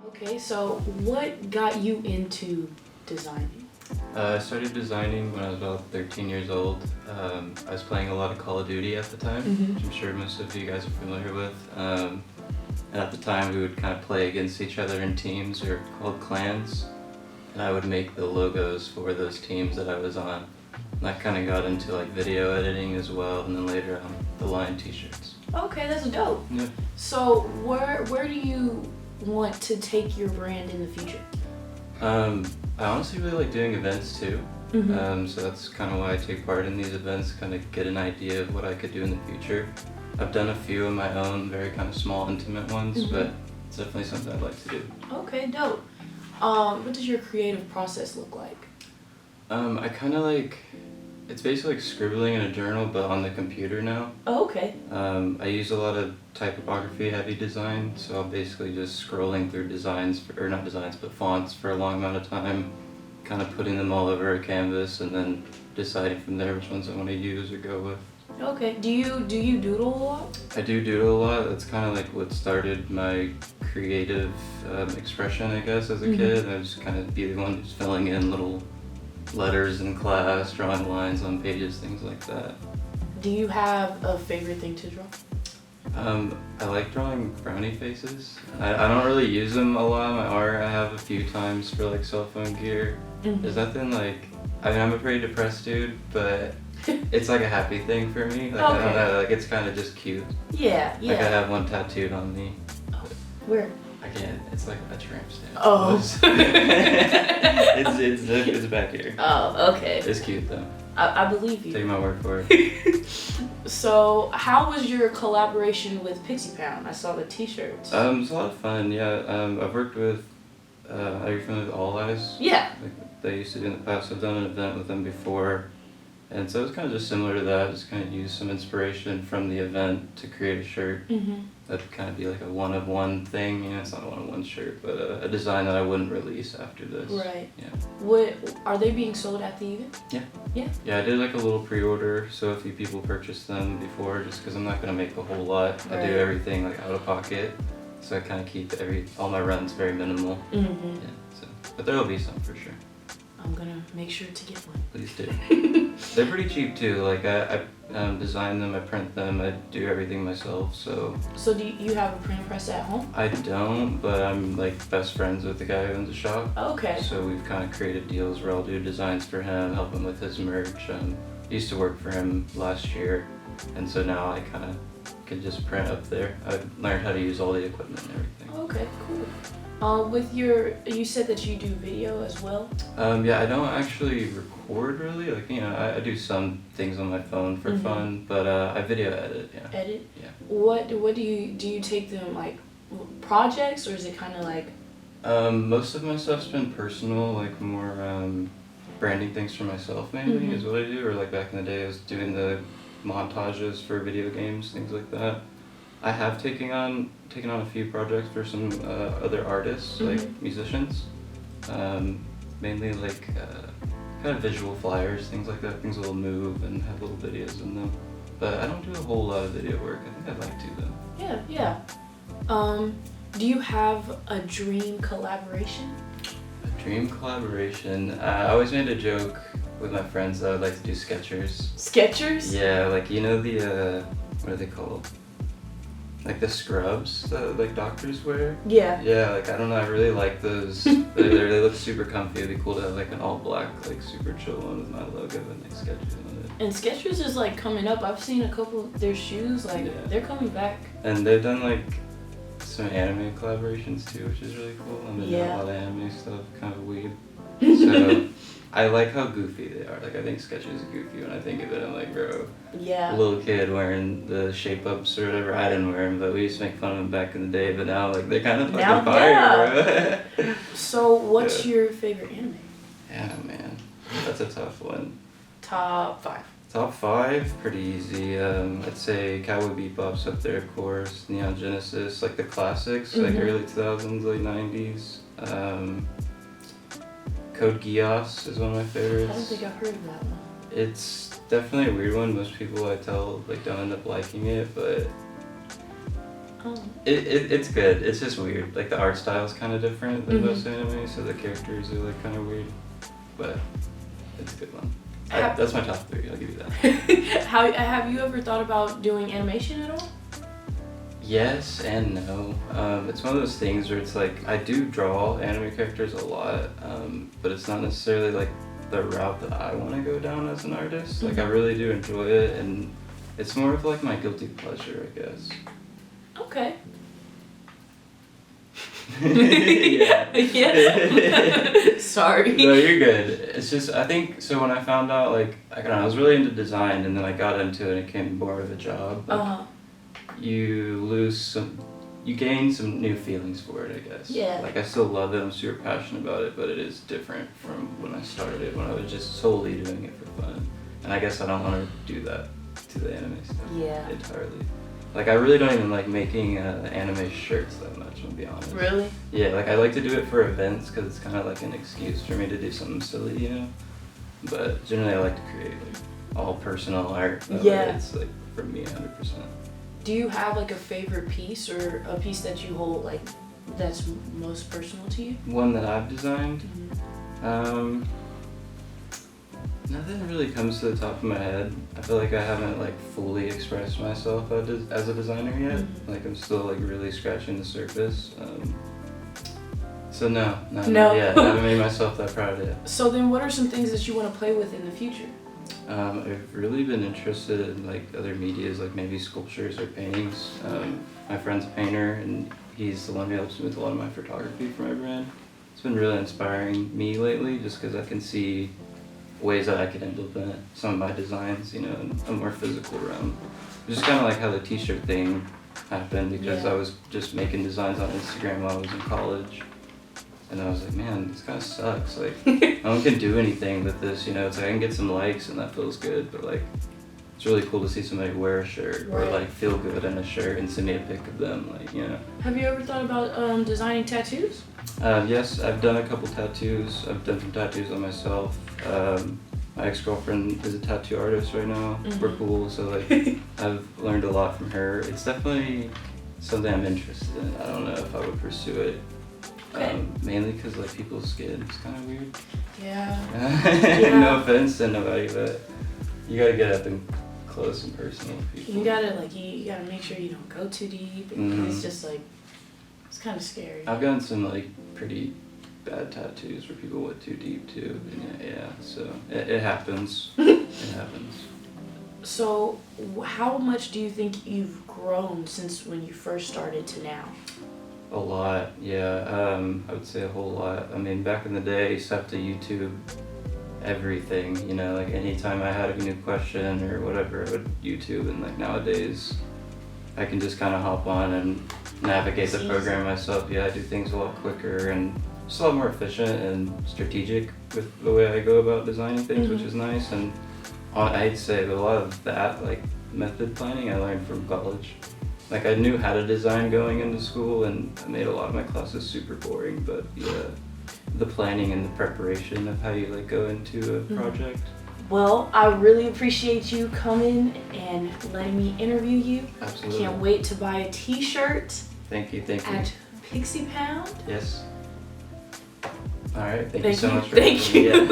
Okay, so what got you into designing? I started designing when I was about 13 years old. I was playing a lot of Call of Duty at the time, which I'm sure most of you guys are familiar with. And at the time, we would kind of play against each other in teams or called clans. And I would make the logos for those teams that I was on. And I kind of got into like video editing as well, and then later on the line t-shirts. Okay, that's dope. Yeah. So where do you want to take your brand in the future? I honestly really like doing events too. So that's kind of why I take part in these events, kind of get an idea of what I could do in the future. I've done a few of my own, very kind of small, intimate ones, but it's definitely something I'd like to do. Okay, dope. What does your creative process look like? I kind of like, it's basically like scribbling in a journal, but on the computer now. Oh, okay. I use a lot of typography heavy design, so I'm basically just scrolling through designs, or not designs, but fonts for a long amount of time, kind of putting them all over a canvas, and then deciding from there which ones I want to use or go with. Okay. Do you doodle a lot? I do doodle a lot. That's kind of like what started my creative expression, I guess, as a kid. I just kind of be the one who's filling in little letters in class, drawing lines on pages, things like that. Do you have a favorite thing to draw? I like drawing frowny faces. I don't really use them a lot in my art. I have a few times for like cell phone gear. There's nothing like, I mean, I'm a pretty depressed dude, but it's like a happy thing for me. Like, I don't know, like it's kind of just cute. Yeah. Like I have one tattooed on me. Where? I can't, it's like a tramp stamp. Oh. It's back here. Oh, okay. It's cute though. I believe you. Take my word for it. So, how was your collaboration with Pixie Pound? I saw the t-shirts. It's a lot of fun, yeah. I've worked with, are you familiar with All Eyes? Yeah. Like they used to do in the past. I've done an event with them before. And so it was kind of just similar to that, just kind of use some inspiration from the event to create a shirt. That'd kind of be like a one-of-one thing, you know, it's not a one-of-one shirt, but a design that I wouldn't release after this. Right. Yeah. What, are they being sold at the event? Yeah. Yeah? Yeah, I did like a little pre-order, so a few people purchased them before, just because I'm not going to make a whole lot. I do everything like out of pocket, so I kind of keep all my runs very minimal. Yeah, so, but there'll be some for sure. I'm gonna make sure to get one. Please do. They're pretty cheap too. Like I design them, I print them, I do everything myself. So. So do you have a printing press at home? I don't, but I'm like best friends with the guy who owns the shop. Okay. So we've kind of created deals where I'll do designs for him, help him with his merch. Used to work for him last year, and so now I kind of can just print up there. I've learned how to use all the equipment and everything. Okay, cool. You said that you do video as well? Yeah, I don't actually record really. Like, you know, I do some things on my phone for fun, but I video edit, yeah. Edit? Yeah. What do you take them like projects, or is it kind of like? Most of my stuff's been personal, like more branding things for myself mainly is what I do. Or like back in the day, I was doing the montages for video games, things like that. I have taken on a few projects for some other artists, like musicians, mainly like kind of visual flyers, things like that, things that'll move and have little videos in them. But I don't do a whole lot of video work. I think I'd like to though. Yeah. Do you have a dream collaboration? A dream collaboration? I always made a joke with my friends that I would like to do Skechers. Skechers? Yeah, like you know the, what are they called? Like the scrubs that like doctors wear? Yeah. Yeah, like I don't know, I really like those. they look super comfy. It'd be cool to have like an all black, like super chill one with my logo and like Skechers on it. And Skechers is like coming up. I've seen a couple of their shoes, like they're coming back. And they've done like some anime collaborations too, which is really cool. I'm into a lot of anime stuff, kind of weird. So I like how goofy they are. Like I think Skechers is goofy when I think of it. I'm like, bro, a little kid wearing the shape ups or whatever. I didn't wear them, but we used to make fun of them back in the day. But now like they're kind of fucking fire, bro. So what's your favorite anime? Yeah, man, that's a tough one. Top 5. Top 5, pretty easy. I'd say Cowboy Bebop's up there, of course. Neon Genesis, like the classics, like early 2000s, late 90s. Code Geass is one of my favorites. I don't think I've heard of that one. It's definitely a weird one. Most people I tell like don't end up liking it, but It's good. It's just weird. Like the art style is kind of different than most anime, so the characters are like kind of weird. But it's a good one. That's my top 3. I'll give you that. Have you ever thought about doing animation at all? Yes and no. It's one of those things where it's like I do draw anime characters a lot, but it's not necessarily like the route that I want to go down as an artist. Like I really do enjoy it, and it's more of like my guilty pleasure, I guess. Okay. Yeah. Sorry. No, you're good. It's just I think so. When I found out, like I don't know, I was really into design, and then I got into it, and it became more of a job. Like, you gain some new feelings for it, I guess. Yeah. Like I still love it. I'm super passionate about it, but it is different from when I started, when I was just solely doing it for fun. And I guess I don't want to do that to the anime stuff. Yeah. Entirely. Like I really don't even like making anime shirts that much, I'll be honest. Really? Yeah, like I like to do it for events because it's kind of like an excuse for me to do something silly, you know? But generally I like to create like all personal art. Yeah. It's like for me 100%. Do you have like a favorite piece or a piece that you hold like that's most personal to you? One that I've designed? Nothing really comes to the top of my head. I feel like I haven't like fully expressed myself as a designer yet. Like I'm still like really scratching the surface. So no. Yeah, I haven't made myself that proud yet. So then what are some things that you want to play with in the future? I've really been interested in like other medias, like maybe sculptures or paintings. My friend's a painter, and he's the one who helps me with a lot of my photography for my brand. It's been really inspiring me lately, just because I can see ways that I could implement some of my designs, you know, in a more physical realm. Just kind of like how the t-shirt thing happened, because I was just making designs on Instagram while I was in college. And I was like, man, this kind of sucks. Like, no one can do anything with this, you know. It's like I can get some likes and that feels good, but like, it's really cool to see somebody wear a shirt or like feel good in a shirt and send me a pic of them, like, you know. Have you ever thought about designing tattoos? Yes, I've done a couple tattoos. I've done some tattoos on myself. My ex-girlfriend is a tattoo artist right now. We're cool, so like, I've learned a lot from her. It's definitely something I'm interested in. I don't know if I would pursue it. Mainly because like people's skin is kind of weird. Yeah. No offense to nobody, but you gotta get up and close and personal with people. You gotta make sure you don't go too deep. It's just like, it's kind of scary. I've gotten some like pretty bad tattoos where people went too deep too. Yeah, so it happens. It happens. So how much do you think you've grown since when you first started to now? A lot, yeah. I would say a whole lot. I mean, back in the day, I used to have to YouTube everything, you know, like anytime I had a new question or whatever, I would YouTube, and like nowadays, I can just kind of hop on and navigate the program myself. Yeah, I do things a lot quicker and just a lot more efficient and strategic with the way I go about designing things, which is nice. And I'd say that a lot of that, like method planning, I learned from college. Like I knew how to design going into school, and I made a lot of my classes super boring, but the planning and the preparation of how you like go into a project. Well, I really appreciate you coming and letting me interview you. Absolutely. Can't wait to buy a t-shirt. Thank you. At Pixie Pound. Yes. All right. Thank you so much for Thank you.